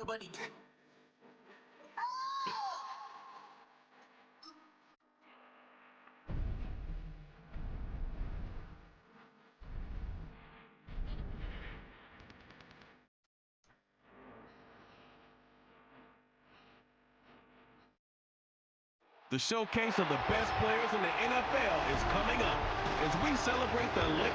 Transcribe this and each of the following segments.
The showcase of the best players in the NFL is coming up as we celebrate the late.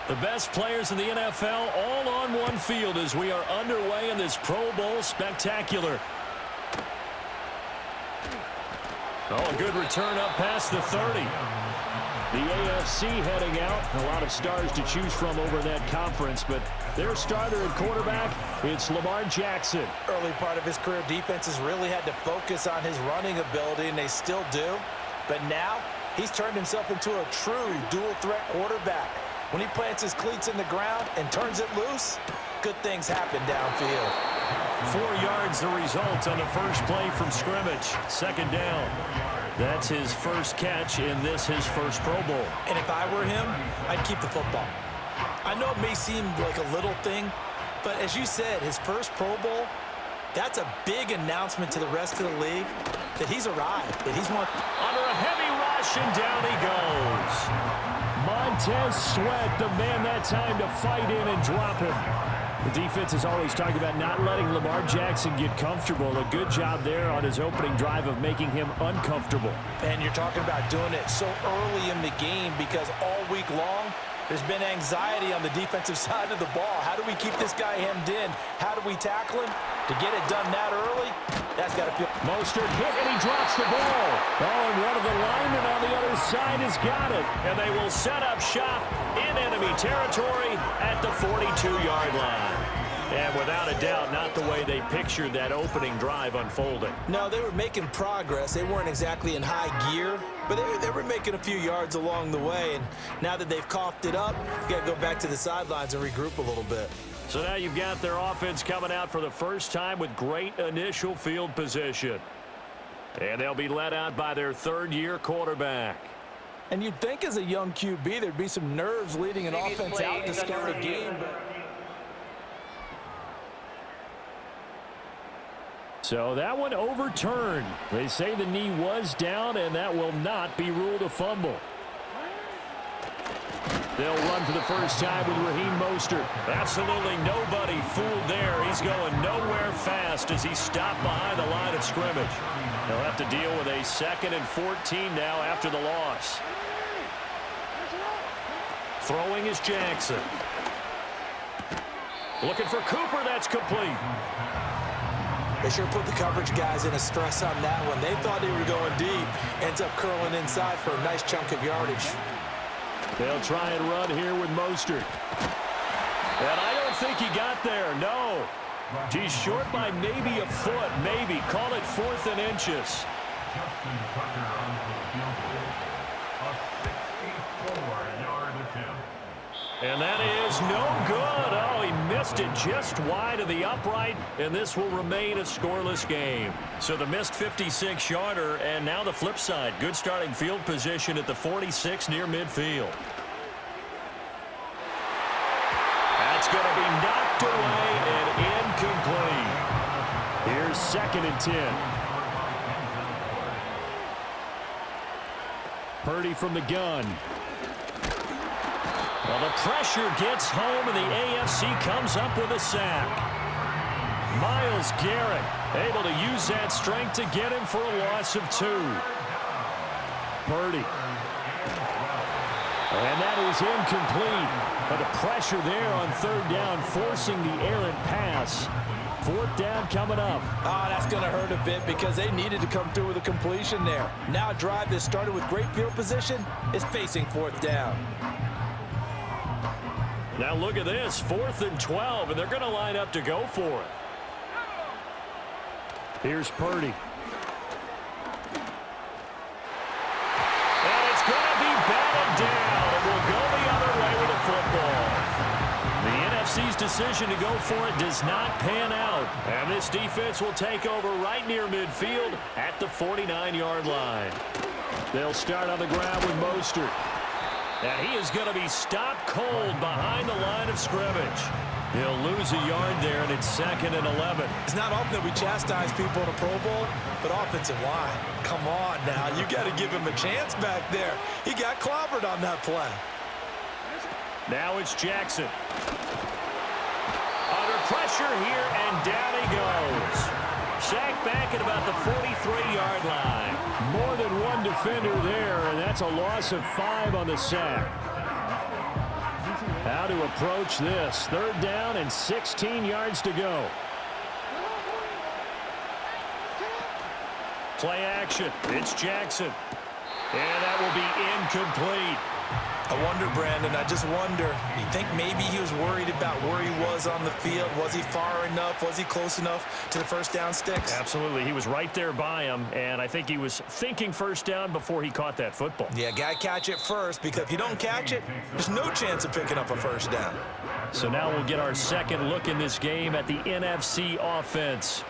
The best players in the NFL all on one field as we are underway in this Pro Bowl spectacular. Oh, a good return up past the 30. The AFC heading out. A lot of stars to choose from over in that conference, but their starter at quarterback, it's Lamar Jackson. Early part of his career, defenses really had to focus on his running ability, and they still do. But now, he's turned himself into a true dual-threat quarterback. When he plants his cleats in the ground and turns it loose, good things happen downfield. 4 yards the result on the first play from scrimmage. Second down. That's his first catch in this, his first Pro Bowl. And if I were him, I'd keep the football. I know it may seem like a little thing, but as you said, his first Pro Bowl, that's a big announcement to the rest of the league that he's arrived, that he's won. Under a heavy rush, and down he goes. Montez Sweat, the man that time to fight in and drop him. The defense is always talking about not letting Lamar Jackson get comfortable. A good job there on his opening drive of making him uncomfortable. And you're talking about doing it so early in the game because all week long, there's been anxiety on the defensive side of the ball. How do we keep this guy hemmed in? How do we tackle him? To get it done that early, that's got to feel. Mostert hit, and he drops the ball. Oh, and one of the linemen on the other side has got it. And they will set up shop in enemy territory at the 42-yard line. And without a doubt, not the way they pictured that opening drive unfolding. No, they were making progress. They weren't exactly in high gear, but they were making a few yards along the way. And now that they've coughed it up, you got to go back to the sidelines and regroup a little bit. So now you've got their offense coming out for the first time with great initial field position. And they'll be led out by their third-year quarterback. And you'd think as a young QB there'd be some nerves leading an offense out to start a game. So that one overturned. They say the knee was down, and that will not be ruled a fumble. They'll run for the first time with Raheem Mostert. Absolutely nobody fooled there. He's going nowhere fast as he stopped behind the line of scrimmage. They'll have to deal with a 2nd and 14 now after the loss. Throwing is Jackson. Looking for Cooper. That's complete. They sure put the coverage guys in a stress on that one. They thought they were going deep. Ends up curling inside for a nice chunk of yardage. They'll try and run here with Mostert. And I don't think he got there, no. He's short by maybe a foot, maybe. Call it 4th and inches. And that is no good. Oh, he missed it just wide of the upright, and this will remain a scoreless game. So the missed 56-yarder, and now the flip side. Good starting field position at the 46 near midfield. That's going to be knocked away and incomplete. Here's 2nd and 10. Purdy from the gun. Well, the pressure gets home, and the AFC comes up with a sack. Myles Garrett able to use that strength to get him for a loss of 2. Purdy. And that is incomplete. But the pressure there on 3rd down, forcing the errant pass. 4th down coming up. Oh, that's going to hurt a bit because they needed to come through with a completion there. Now a drive that started with great field position is facing 4th down. Now look at this, 4th and 12, and they're going to line up to go for it. Here's Purdy. And it's going to be batted down, and we'll go the other way with the football. The NFC NFC's decision to go for it does not pan out. And this defense will take over right near midfield at the 49-yard line. They'll start on the ground with Mostert. And he is going to be stopped cold behind the line of scrimmage. He'll lose a yard there, and it's 2nd and 11. It's not often that we chastise people in a Pro Bowl, but offensive line, come on now. You got to give him a chance back there. He got clobbered on that play. Now it's Jackson. Under pressure here, and down he goes. Sacked back at about the 43-yard line. More than one defender there, and that's a loss of 5 on the sack. How to approach this. 3rd down and 16 yards to go. Play action. It's Jackson. And that will be incomplete. I wonder, Brandon, I just wonder, you think maybe he was worried about where he was on the field? Was he far enough? Was he close enough to the first down sticks? Absolutely. He was right there by him, and I think he was thinking first down before he caught that football. Yeah, got to catch it first, because if you don't catch it, there's no chance of picking up a first down. So now we'll get our second look in this game at the NFC offense.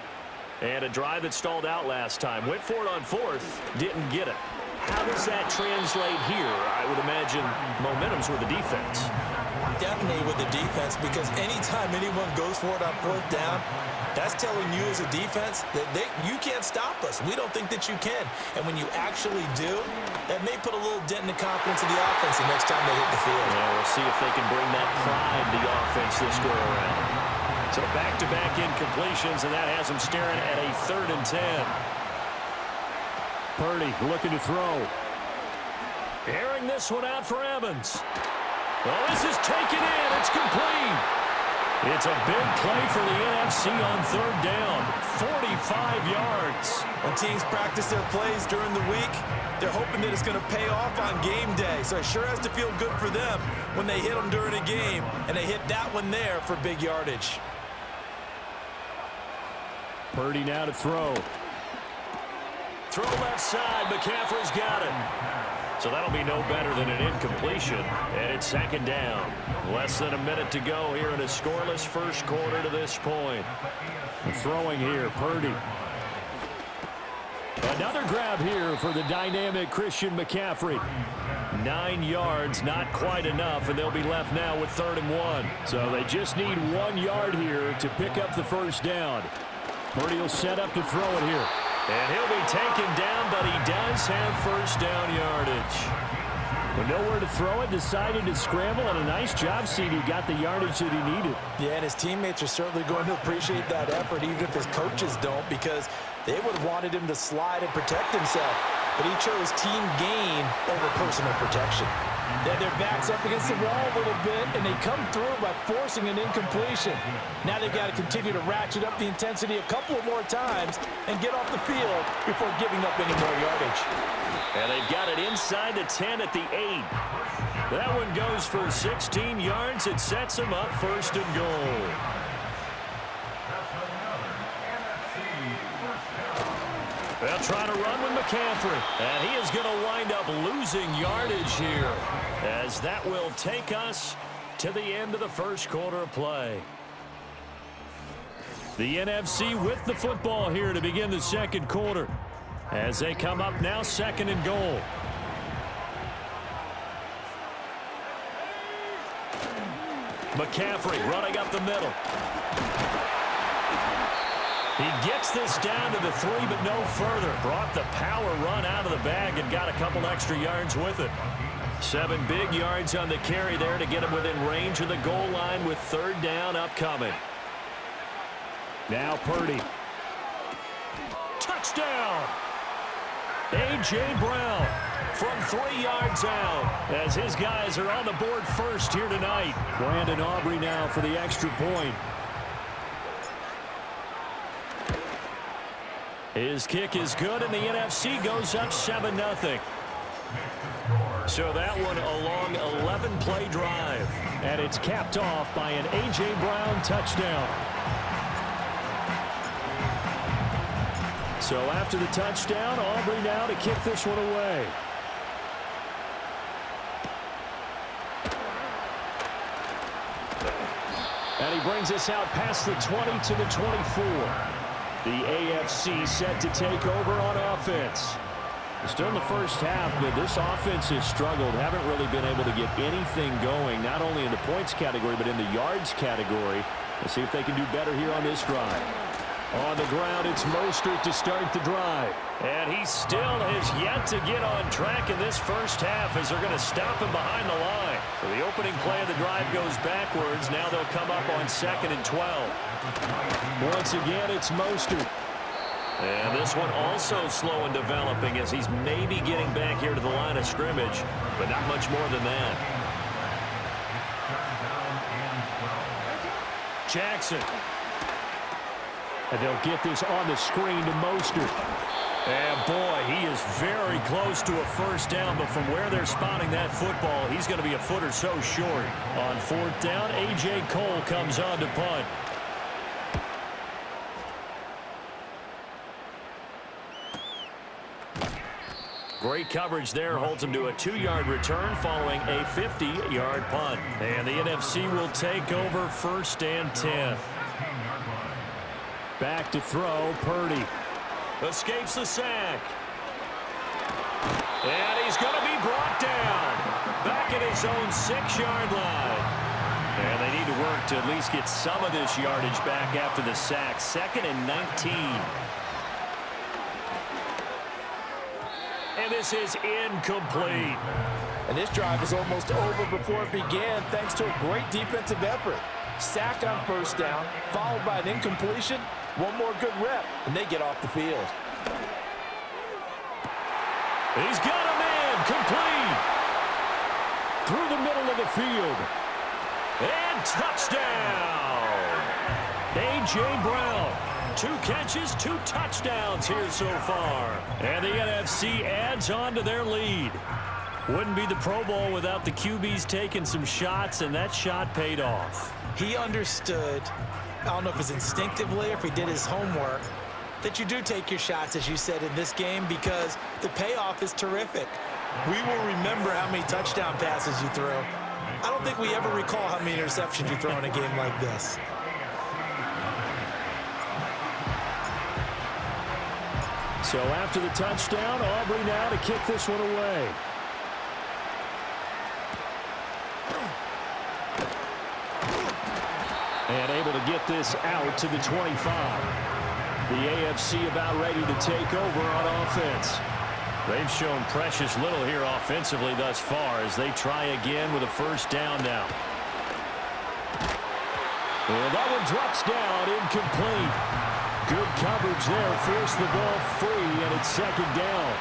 And a drive that stalled out last time. Went for it on 4th, didn't get it. How does that translate here? I would imagine momentum's with the defense. Definitely with the defense, because anytime anyone goes for it on 4th down, that's telling you as a defense that you can't stop us. We don't think that you can. And when you actually do, that may put a little dent in the confidence of the offense the next time they hit the field. Yeah, we'll see if they can bring that pride to the offense this go around. So back-to-back incompletions, and that has them staring at a 3rd and 10. Purdy looking to throw. Airing this one out for Evans. Well, this is taken in. It's complete. It's a big play for the NFC on 3rd down. 45 yards. When teams practice their plays during the week, they're hoping that it's going to pay off on game day. So it sure has to feel good for them when they hit them during a game, and they hit that one there for big yardage. Purdy now to throw. Throw left side. McCaffrey's got it. So that'll be no better than an incompletion. And it's 2nd down. Less than a minute to go here in a scoreless first quarter to this point. Throwing here, Purdy. Another grab here for the dynamic Christian McCaffrey. 9 yards, not quite enough, and they'll be left now with 3rd and 1. So they just need 1 yard here to pick up the first down. Purdy will set up to throw it here. And he'll be taken down, but he does have first down yardage. With nowhere to throw it, decided to scramble, and a nice job seeing he got the yardage that he needed. Yeah, and his teammates are certainly going to appreciate that effort, even if his coaches don't, because they would have wanted him to slide and protect himself. But he chose team gain over personal protection. They had their backs up against the wall a little bit, and they come through by forcing an incompletion. Now they've got to continue to ratchet up the intensity a couple of more times and get off the field before giving up any more yardage. And they've got it inside the 10 at the 8. That one goes for 16 yards. It sets them up 1st and goal. They'll try to run with McCaffrey. And he is going to wind up losing yardage here, as that will take us to the end of the first quarter of play. The NFC with the football here to begin the second quarter, as they come up now 2nd and goal. McCaffrey running up the middle. He gets this down to the 3, but no further. Brought the power run out of the bag and got a couple extra yards with it. 7 big yards on the carry there to get him within range of the goal line with 3rd down upcoming. Now Purdy. Touchdown! A.J. Brown from 3 yards out, as his guys are on the board first here tonight. Brandon Aubrey now for the extra point. His kick is good, and the NFC goes up 7-0. So that one a long 11-play drive. And it's capped off by an A.J. Brown touchdown. So after the touchdown, Aubrey now to kick this one away. And he brings us out past the 20 to the 24. The AFC set to take over on offense. Still in the first half, but this offense has struggled. Haven't really been able to get anything going, not only in the points category, but in the yards category. Let's see if they can do better here on this drive. On the ground, it's Mostert to start the drive. And he still has yet to get on track in this first half as they're going to stop him behind the line. So the opening play of the drive goes backwards. Now they'll come up on 2nd and 12. Once again, it's Mostert. And this one also slow in developing as he's maybe getting back here to the line of scrimmage, but not much more than that. Jackson. And they'll get this on the screen to Mostert. And boy, he is very close to a first down, but from where they're spotting that football, he's going to be a foot or so short. On 4th down, A.J. Cole comes on to punt. Great coverage there, holds him to a 2-yard return following a 50-yard punt. And the NFC will take over 1st and 10. Back to throw, Purdy. Escapes the sack. And he's going to be brought down. Back at his own 6-yard line. And they need to work to at least get some of this yardage back after the sack. 2nd and 19. And this is incomplete. And this drive is almost over before it began thanks to a great defensive effort. Sack on 1st down, followed by an incompletion. One more good rep, and they get off the field. He's got a man complete. Through the middle of the field. And touchdown. A.J. Brown. 2 catches, 2 touchdowns here so far. And the NFC adds on to their lead. Wouldn't be the Pro Bowl without the QBs taking some shots, and that shot paid off. He understood, I don't know if it's instinctively or if he did his homework, that you do take your shots, as you said, in this game because the payoff is terrific. We will remember how many touchdown passes you threw. I don't think we ever recall how many interceptions you throw in a game like this. So after the touchdown, Aubrey now to kick this one away. And able to get this out to the 25. The AFC about ready to take over on offense. They've shown precious little here offensively thus far as they try again with a 1st down now. And that one drops down, incomplete. Good coverage there, forced the ball free, and it's 2nd down.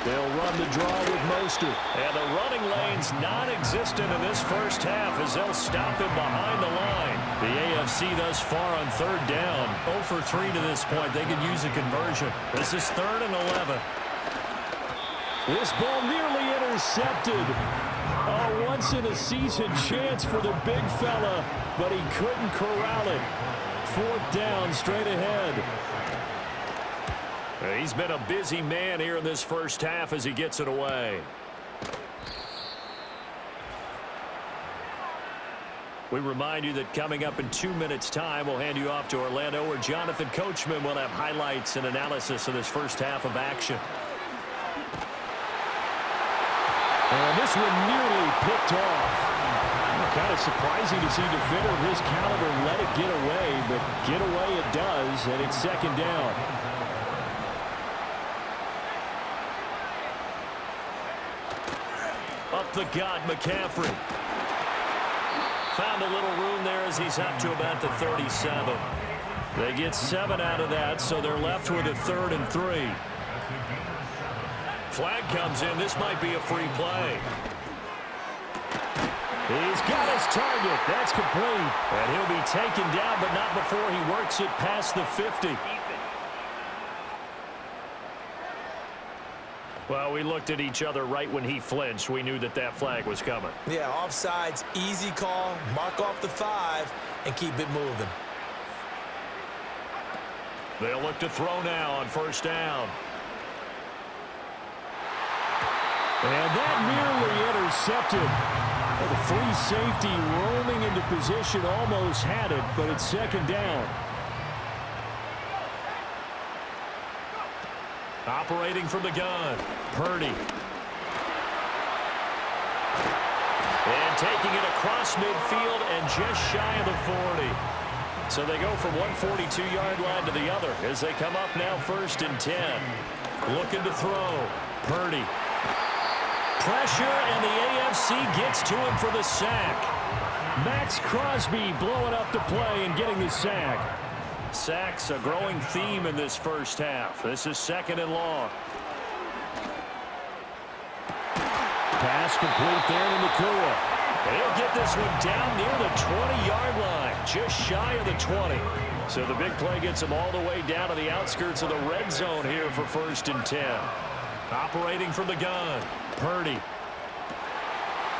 They'll run the draw with Mostert. And the running lane's non-existent in this first half as they'll stop him behind the line. The AFC thus far on 3rd down. 0 for 3 to this point. They could use a conversion. This is 3rd and 11. This ball nearly intercepted. A once-in-a-season chance for the big fella, but he couldn't corral it. 4th down, straight ahead. He's been a busy man here in this first half as he gets it away. We remind you that coming up in 2 minutes' time, we'll hand you off to Orlando, where Jonathan Coachman will have highlights and analysis of this first half of action. And this one nearly picked off. Kind of surprising to see a defender of his caliber let it get away, but get away it does, and it's 2nd down. Up the gut, McCaffrey. Found a little room there as he's up to about the 37. They get 7 out of that, so they're left with a 3rd and 3. Flag comes in. This might be a free play. He's got his target. That's complete. And he'll be taken down, but not before he works it past the 50. Well, we looked at each other right when he flinched. We knew that that flag was coming. Yeah, offsides, easy call. Mark off the 5 and keep it moving. They'll look to throw now on 1st down. And that nearly intercepted. Well, the free safety roaming into position almost had it, but it's second down. Operating from the gun, Purdy. And taking it across midfield and just shy of the 40. So they go from one 42-yard line to the other as they come up now 1st and 10. Looking to throw. Purdy. Pressure, and the AFC gets to him for the sack. Max Crosby blowing up the play and getting the sack. Sacks a growing theme in this first half. This is 2nd and long. Pass complete there to Nakua. He'll get this one down near the 20-yard line, just shy of the 20. So the big play gets him all the way down to the outskirts of the red zone here for 1st and 10. Operating from the gun, Purdy.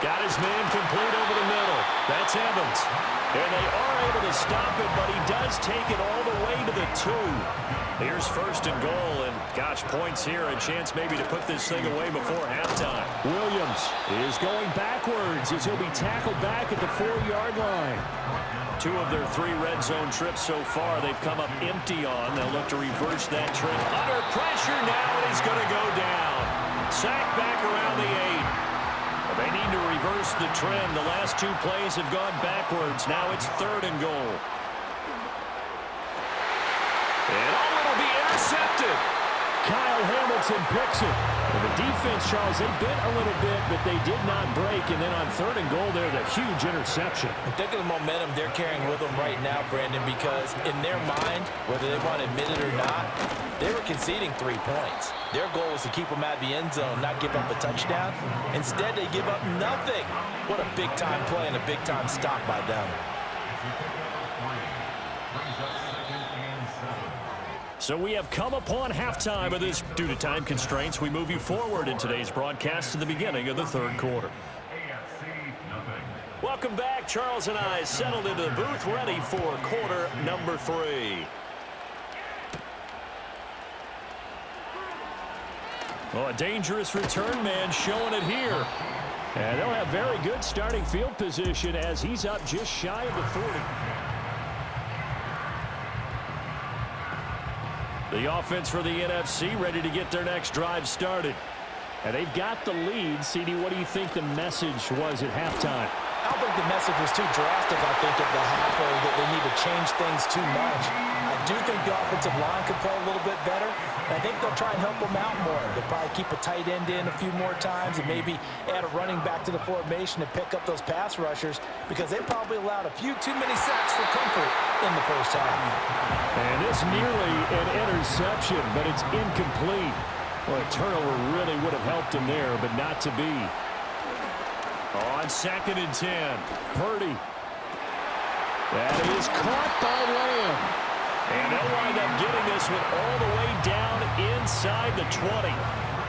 Got his man complete over the middle. That's Evans. And they are able to stop it, but he does take it all the way to the 2. Here's 1st and goal, and gosh, points here, a chance maybe to put this thing away before halftime. Williams is going backwards as he'll be tackled back at the 4-yard line. 2 of their 3 red zone trips so far they've come up empty on. They'll look to reverse that trend. Under pressure now, and he's going to go down. Sacked back around the 8. They need to reverse the trend. The last 2 plays have gone backwards. Now it's 3rd and goal. And it'll be intercepted. Kyle Hamilton picks it. And the defense, Charles, they bit a little bit, but they did not break. And then on 3rd and goal there, the huge interception. Think of the momentum they're carrying with them right now, Brandon, because in their mind, whether they want to admit it or not, they were conceding 3 points. Their goal was to keep them out of the end zone, not give up a touchdown. Instead, they give up nothing. What a big-time play and a big-time stop by them. So we have come upon halftime of this. Due to time constraints, we move you forward in today's broadcast to the beginning of the 3rd quarter. Welcome back. Charles and I settled into the booth, ready for quarter number 3. Well, a dangerous return man showing it here. And they'll have very good starting field position as he's up just shy of the 40. The offense for the NFC ready to get their next drive started. And they've got the lead. CD, what do you think the message was at halftime? I don't think the message was too drastic, I think, at the half, or that they need to change things too much. I do think the offensive line could play a little bit better. And I think they'll try and help them out more. They'll probably keep a tight end in a few more times and maybe add a running back to the formation to pick up those pass rushers, because they probably allowed a few too many sacks for comfort in the first half. And it's nearly an interception, but it's incomplete. Well, a turnover really would have helped him there, but not to be. On 2nd and 10, Purdy. That is caught by Lamb. And they'll wind up getting this one all the way down inside the 20.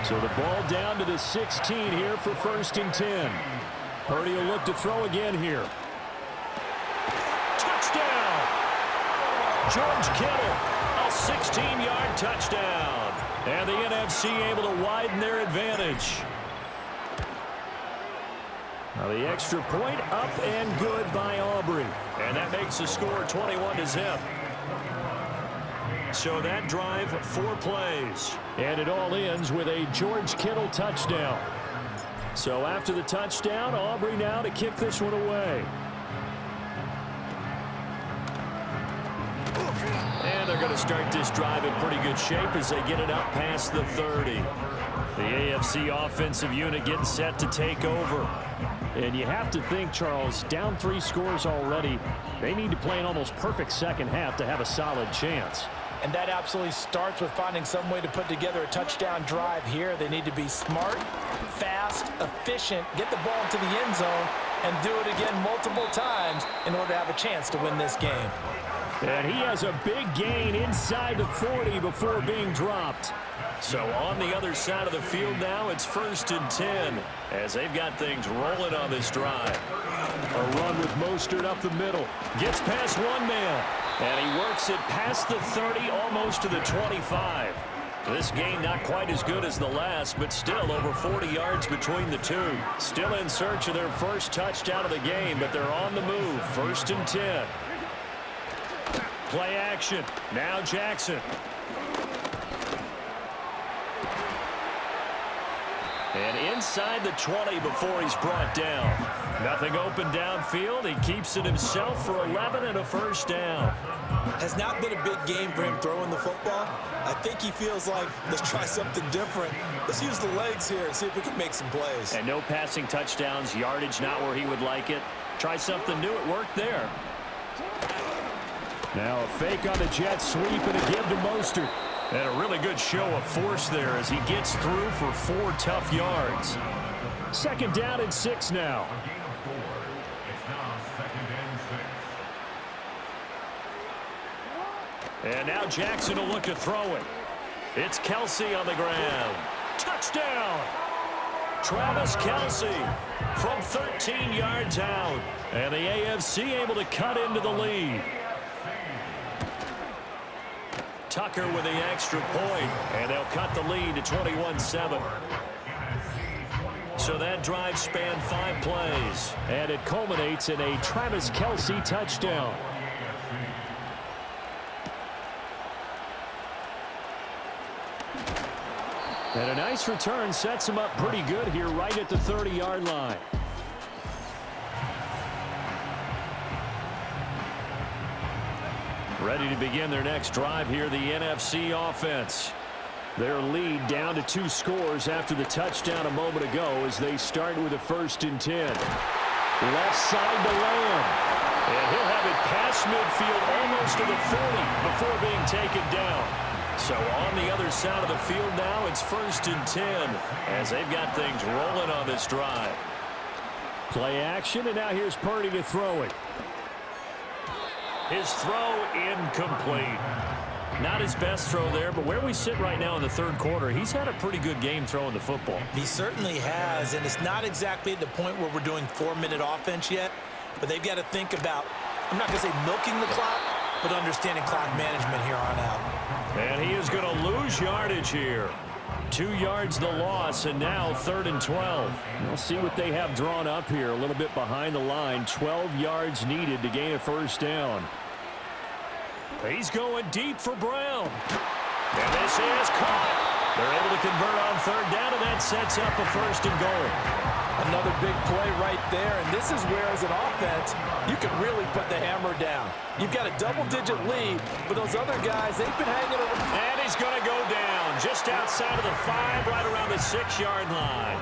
So the ball down to the 16 here for 1st and 10. Purdy will look to throw again here. Touchdown! George Kittle, a 16-yard touchdown. And the NFC able to widen their advantage. Now the extra point up and good by Aubrey. And that makes the score 21-0. So that drive, 4 plays. And it all ends with a George Kittle touchdown. So after the touchdown, Aubrey now to kick this one away. And they're going to start this drive in pretty good shape as they get it up past the 30. The AFC offensive unit getting set to take over. And you have to think, Charles, down 3 scores already. They need to play an almost perfect second half to have a solid chance. And that absolutely starts with finding some way to put together a touchdown drive here. They need to be smart, fast, efficient, get the ball into the end zone, and do it again multiple times in order to have a chance to win this game. And he has a big gain inside the 40 before being dropped. So on the other side of the field now, it's 1st and 10 as they've got things rolling on this drive. A run with Mostert up the middle. Gets past one man. And he works it past the 30, almost to the 25. This game not quite as good as the last, but still over 40 yards between the two. Still in search of their first touchdown of the game, but they're on the move. 1st and 10. Play action. Now Jackson. And inside the 20 before he's brought down. Nothing open downfield. He keeps it himself for 11 and a first down. Has not been a big game for him throwing the football. I think he feels like, let's try something different. Let's use the legs here and see if we can make some plays. And no passing touchdowns, yardage not where he would like it. Try something new. It worked there. Now a fake on the jet sweep and a give to Mostert. And a really good show of force there as he gets through for 4 tough yards. 2nd down and 6 now. And now Jackson will look to throw it. It's Kelsey on the ground. Touchdown! Travis Kelsey from 13 yards out. And the AFC able to cut into the lead. Tucker with the extra point, and they'll cut the lead to 21-7. So that drive spanned 5 plays, and it culminates in a Travis Kelsey touchdown. And a nice return sets him up pretty good here right at the 30-yard line. Ready to begin their next drive here, the NFC offense. Their lead down to 2 scores after the touchdown a moment ago as they start with a 1st and 10. Left side to Lamb. And he'll have it past midfield almost to the 40 before being taken down. So on the other side of the field now, it's 1st and 10 as they've got things rolling on this drive. Play action, and now here's Purdy to throw it. His throw incomplete. Not his best throw there, but where we sit right now in the 3rd quarter, he's had a pretty good game throwing the football. He certainly has, and it's not exactly at the point where we're doing 4-minute offense yet, but they've got to think about, I'm not going to say milking the clock, but understanding clock management here on out. And he is going to lose yardage here. 2 yards the loss, and now 3rd and 12. We'll see what they have drawn up here a little bit behind the line. 12 yards needed to gain a 1st down. He's going deep for Brown. And this is caught. They're able to convert on 3rd down, and that sets up a 1st and goal. Another big play right there, and this is where, as an offense, you can really put the hammer down. You've got a double-digit lead, but those other guys, they've been hanging around. And he's going to go down just outside of the 5, right around the 6-yard line.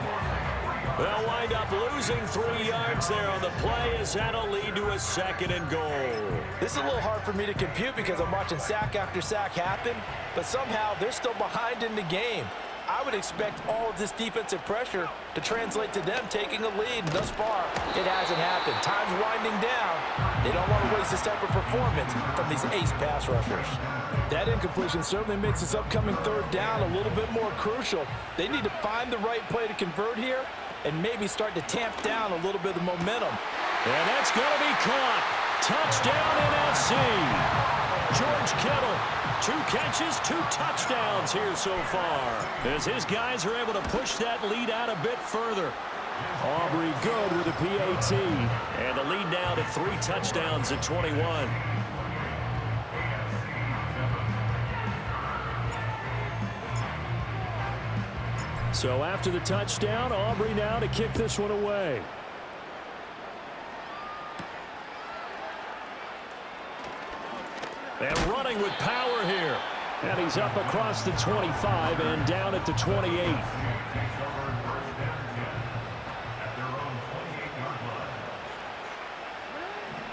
They'll wind up losing 3 yards there on the play as that'll lead to a 2nd and goal. This is a little hard for me to compute because I'm watching sack after sack happen, but somehow they're still behind in the game. I would expect all of this defensive pressure to translate to them taking a lead. And thus far, it hasn't happened. Time's winding down. They don't want to waste this type of performance from these ace pass rushers. That incompletion certainly makes this upcoming 3rd down a little bit more crucial. They need to find the right play to convert here and maybe start to tamp down a little bit of momentum. And that's going to be caught. Touchdown NFC. George Kittle, 2 catches, 2 touchdowns here so far, as his guys are able to push that lead out a bit further. Aubrey good with a PAT. And the lead now to 3 touchdowns at 21. So after the touchdown, Aubrey now to kick this one away. And running with power here. And he's up across the 25 and down at the 28.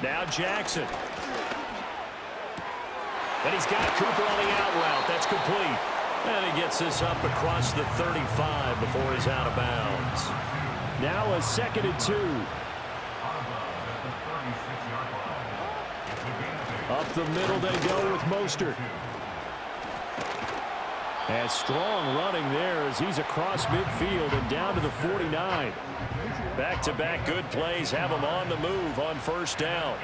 Now Jackson. And he's got Cooper on the out route. That's complete. And he gets this up across the 35 before he's out of bounds. Now a 2nd and 2. Up the middle they go with Mostert. And strong running there as he's across midfield and down to the 49. Back-to-back good plays have him on the move on 1st down.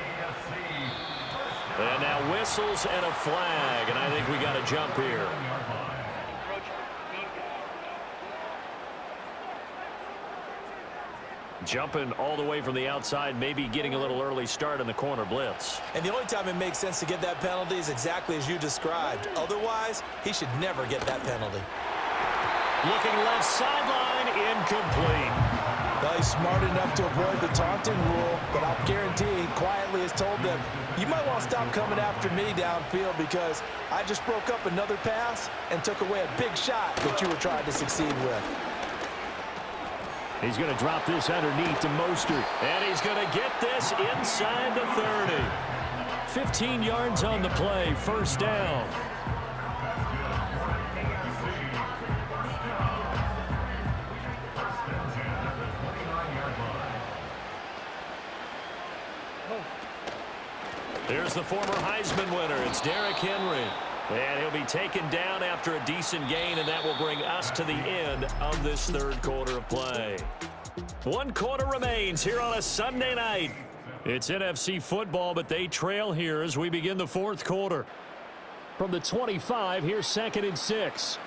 And now whistles and a flag, and I think we got a jump here. Jumping all the way from the outside, maybe getting a little early start in the corner blitz. And the only time it makes sense to get that penalty is exactly as you described. Otherwise, he should never get that penalty. Looking left sideline, incomplete. Well, he's smart enough to avoid the taunting rule, but I'll guarantee he quietly has told them, you might want to stop coming after me downfield because I just broke up another pass and took away a big shot that you were trying to succeed with. He's going to drop this underneath to Mostert. And he's going to get this inside the 30. 15 yards on the play, first down. Here's the former Heisman winner. It's Derrick Henry. And he'll be taken down after a decent gain, and that will bring us to the end of this third quarter of play. One quarter remains here on a Sunday night. It's NFC football, but they trail here as we begin the fourth quarter. From the 25, here's 2nd and 6.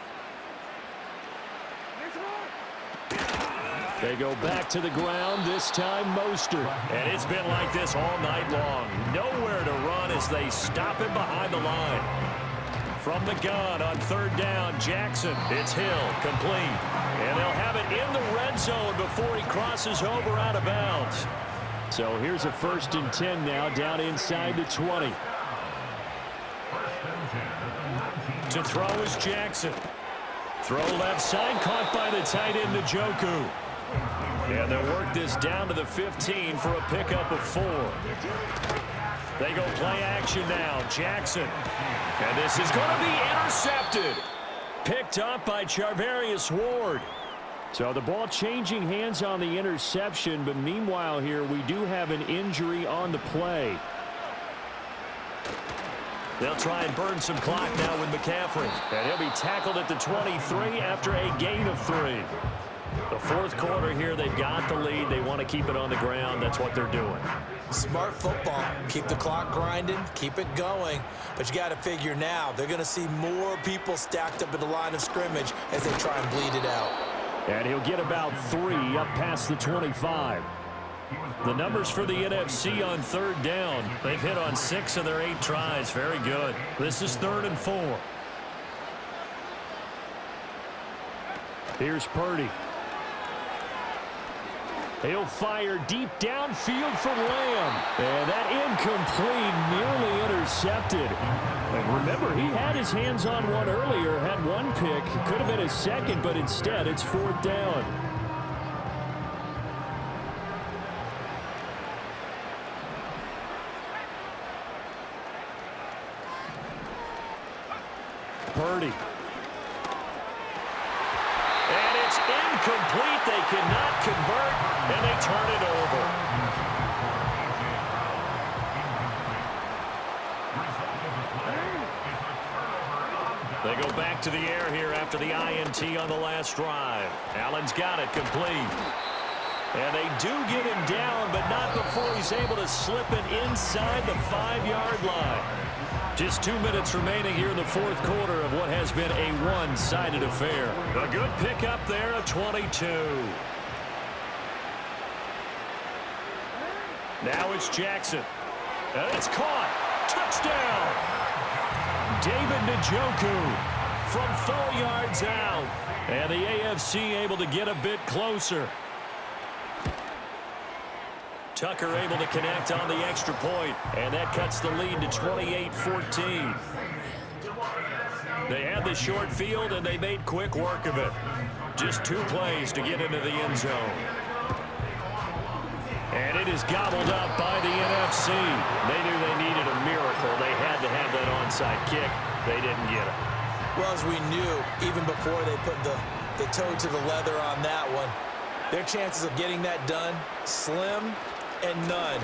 They go back to the ground, this time Mostert. And it's been like this all night long. Nowhere to run as they stop him behind the line. From the gun on third down, Jackson. It's Hill, complete. And they'll have it in the red zone before he crosses over out of bounds. So here's a 1st and 10 now, down inside the 20. To throw is Jackson. Throw left side, caught by the tight end, Njoku. And they'll work this down to the 15 for a pickup of 4. They go play action now. Jackson. And this is going to be intercepted. Picked up by Charvarius Ward. So the ball changing hands on the interception, but meanwhile here we do have an injury on the play. They'll try and burn some clock now with McCaffrey. And he'll be tackled at the 23 after a gain of 3. The fourth quarter here, they've got the lead. They want to keep it on the ground. That's what they're doing. Smart football. Keep the clock grinding, keep it going. But you got to figure now, they're going to see more people stacked up at the line of scrimmage as they try and bleed it out. And he'll get about 3 up past the 25. The numbers for the NFC on third down. They've hit on 6 of their 8 tries. Very good. This is 3rd and 4. Here's Purdy. He'll fire deep downfield for Lamb. And that incomplete, nearly intercepted. And remember, he had his hands on one earlier, had one pick. Could have been his second, but instead it's 4th down. Purdy. And it's incomplete. They cannot convert, and they turn it over. They go back to the air here after the INT on the last drive. Allen's got it complete. And they do get him down, but not before he's able to slip it inside the 5-yard line. Just 2 minutes remaining here in the fourth quarter of what has been a one-sided affair. A good pickup there of 22. Now it's Jackson. And it's caught. Touchdown. David Njoku from 4 yards out. And the AFC able to get a bit closer. Tucker able to connect on the extra point, and that cuts the lead to 28-14. They had the short field, and they made quick work of it. Just 2 plays to get into the end zone. And it is gobbled up by the NFC. They knew they needed a miracle. They had to have that onside kick. They didn't get it. Well, as we knew, even before they put the toe to the leather on that one, their chances of getting that done, slim and none.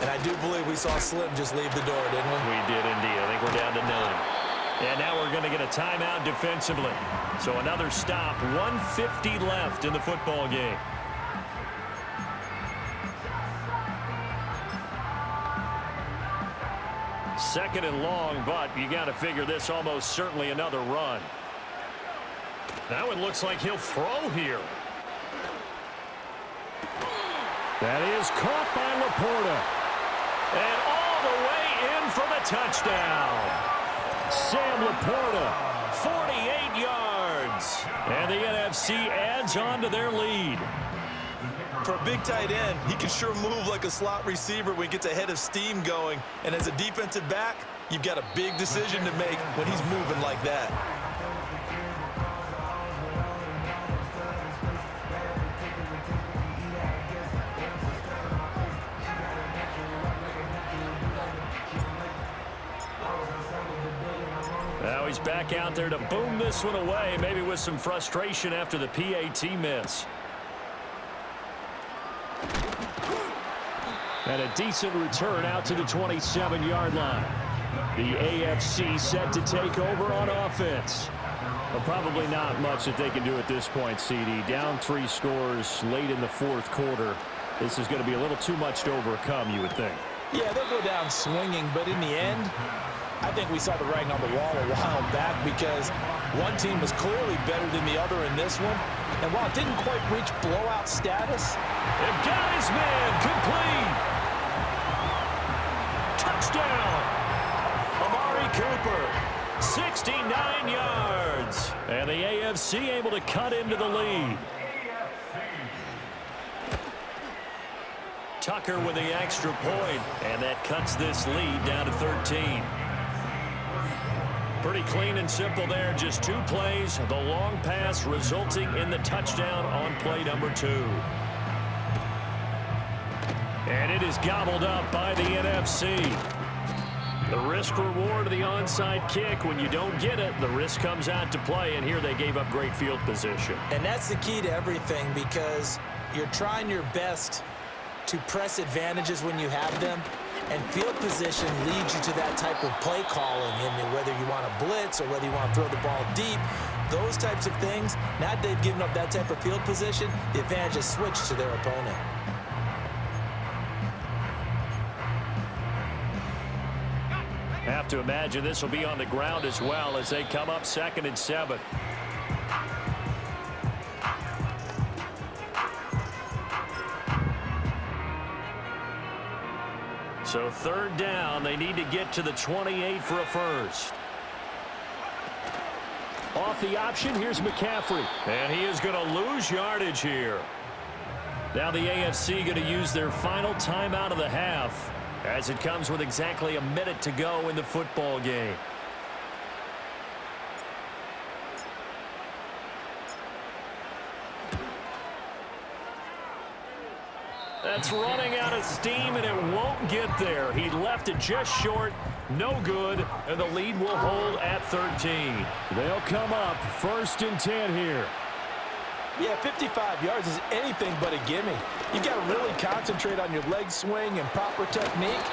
And I do believe we saw Slim just leave the door, didn't we? We did indeed. I think we're down to none. And now we're going to get a timeout defensively. So another stop. 1:50 left in the football game. Second and long, but you got to figure this almost certainly another run. Now it looks like he'll throw here. That is caught by Laporta. And all the way in for the touchdown. Sam Laporta, 48 yards. And the NFC adds on to their lead. For a big tight end, he can sure move like a slot receiver when he gets a head of steam going. And as a defensive back, you've got a big decision to make when he's moving like that. Now he's back out there to boom this one away, maybe with some frustration after the PAT miss. And a decent return out to the 27-yard line. The AFC set to take over on offense. Well, probably not much that they can do at this point, CD. Down 3 scores late in the fourth quarter. This is going to be a little too much to overcome, you would think. Yeah, they'll go down swinging, but in the end, I think we saw the writing on the wall a while back because one team was clearly better than the other in this one. And while it didn't quite reach blowout status, it got his man complete. Touchdown. Amari Cooper, 69 yards. And the AFC able to cut into the lead. Tucker with the extra point, and that cuts this lead down to 13. Pretty clean and simple there. Just 2 plays. The long pass resulting in the touchdown on play number 2. And it is gobbled up by the NFC. The risk reward of the onside kick. When you don't get it, the risk comes out to play. And here they gave up great field position. And that's the key to everything because you're trying your best to press advantages when you have them. And field position leads you to that type of play calling, and whether you want to blitz or whether you want to throw the ball deep, those types of things. Now that they've given up that type of field position, the advantage is switched to their opponent. Have to imagine this will be on the ground as well as they come up 2nd and 7. So 3rd down, they need to get to the 28 for a first. Off the option, here's McCaffrey. And he is going to lose yardage here. Now the AFC going to use their final timeout of the half as it comes with exactly a minute to go in the football game. That's running out of steam, and it won't get there. He left it just short. No good, and the lead will hold at 13. They'll come up 1st and 10 here. Yeah, 55 yards is anything but a gimme. You've got to really concentrate on your leg swing and proper technique.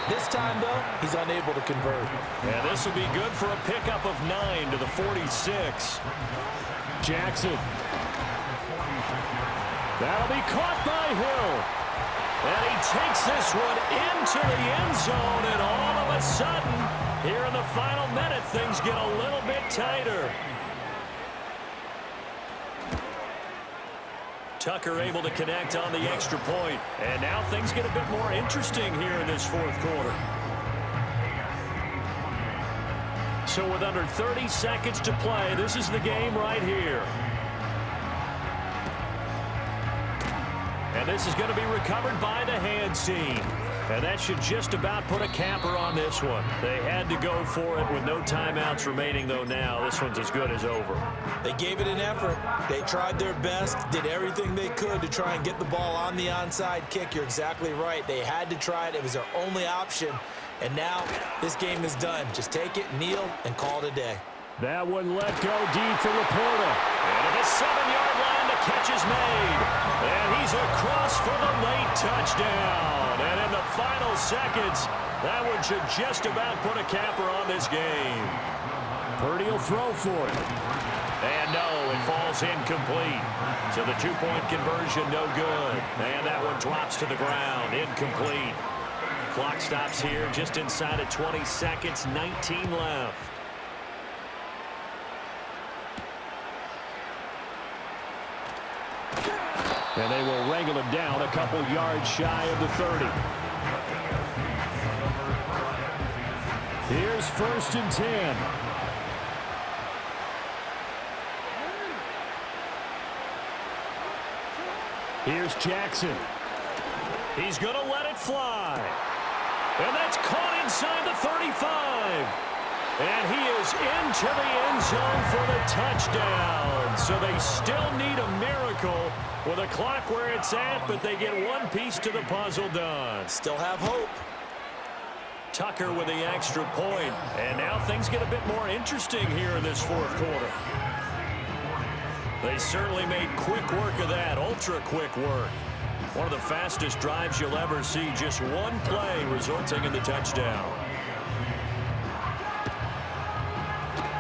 This time, though, he's unable to convert. And this will be good for a pickup of 9 to the 46. Jackson. That'll be caught by Hill. And he takes this one into the end zone, and all of a sudden, here in the final minute, things get a little bit tighter. Tucker able to connect on the extra point. And now things get a bit more interesting here in this fourth quarter. So with under 30 seconds to play, this is the game right here. And this is going to be recovered by the hands team. And that should just about put a capper on this one. They had to go for it with no timeouts remaining, though now this one's as good as over. They gave it an effort. They tried their best, did everything they could to try and get the ball on the onside kick. You're exactly right. They had to try it. It was their only option. And now this game is done. Just take it, kneel, and call it a day. That one let go deep for Laporta. And at the 7-yard line, the catch is made. And he's across for the late touchdown. And in the final seconds, that one should just about put a capper on this game. Purdy will throw for it. And no, it falls incomplete. So the 2-point conversion, no good. And that one drops to the ground, incomplete. Clock stops here just inside of 20 seconds, 19 left. And they will wrangle him down a couple yards shy of the 30. Here's 1st and 10. Here's Jackson. He's going to let it fly. And that's caught inside the 35. And he is into the end zone for the touchdown. So they still need a miracle with a clock where it's at, but they get one piece to the puzzle done. Still have hope. Tucker with the extra point. And now things get a bit more interesting here in this 4th quarter. They certainly made quick work of that, ultra-quick work. One of the fastest drives you'll ever see, just one play resulting in the touchdown.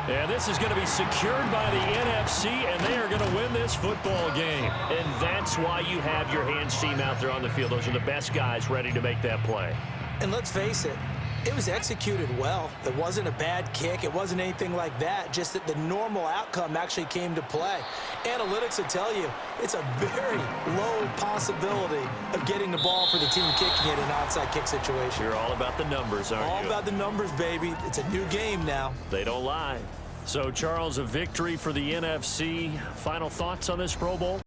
And this is going to be secured by the NFC, and they are going to win this football game. And that's why you have your hands team out there on the field. Those are the best guys ready to make that play. And let's face it, it was executed well. It wasn't a bad kick. It wasn't anything like that. Just that the normal outcome actually came to play. Analytics will tell you it's a very low possibility of getting the ball for the team kicking it in an outside kick situation. You're all about the numbers, aren't you? All about the numbers, baby. It's a new game now. They don't lie. So, Charles, a victory for the NFC. Final thoughts on this Pro Bowl?